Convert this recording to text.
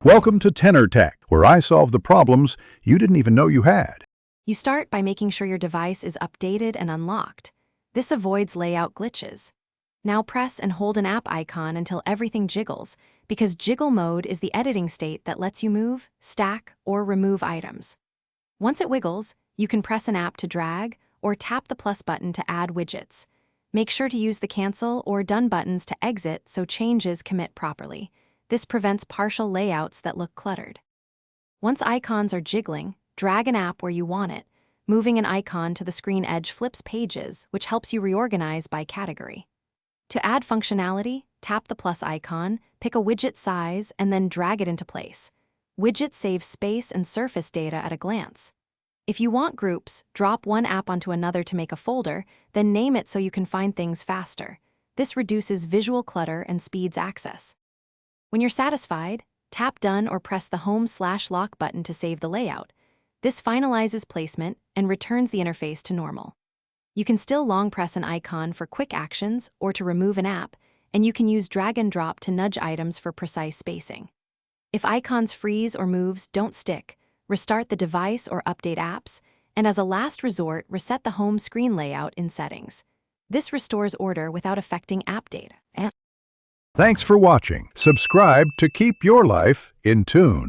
Welcome to Tenor Tech, where I solve the problems you didn't even know you had. You start by making sure your device is updated and unlocked. This avoids layout glitches. Now press and hold an app icon until everything jiggles, because jiggle mode is the editing state that lets you move, stack, or remove items. Once it wiggles, you can press an app to drag or tap the plus button to add widgets. Make sure to use the cancel or done buttons to exit so changes commit properly. This prevents partial layouts that look cluttered. Once icons are jiggling, drag an app where you want it. Moving an icon to the screen edge flips pages, which helps you reorganize by category. To add functionality, tap the plus icon, pick a widget size, and then drag it into place. Widgets save space and surface data at a glance. If you want groups, drop one app onto another to make a folder, then name it so you can find things faster. This reduces visual clutter and speeds access. When you're satisfied, tap Done or press the Home/Lock button to save the layout. This finalizes placement and returns the interface to normal. You can still long press an icon for quick actions or to remove an app, and you can use drag and drop to nudge items for precise spacing. If icons freeze or moves don't stick, restart the device or update apps, and as a last resort, reset the home screen layout in settings. This restores order without affecting app data. Thanks for watching. Subscribe to keep your life in tune.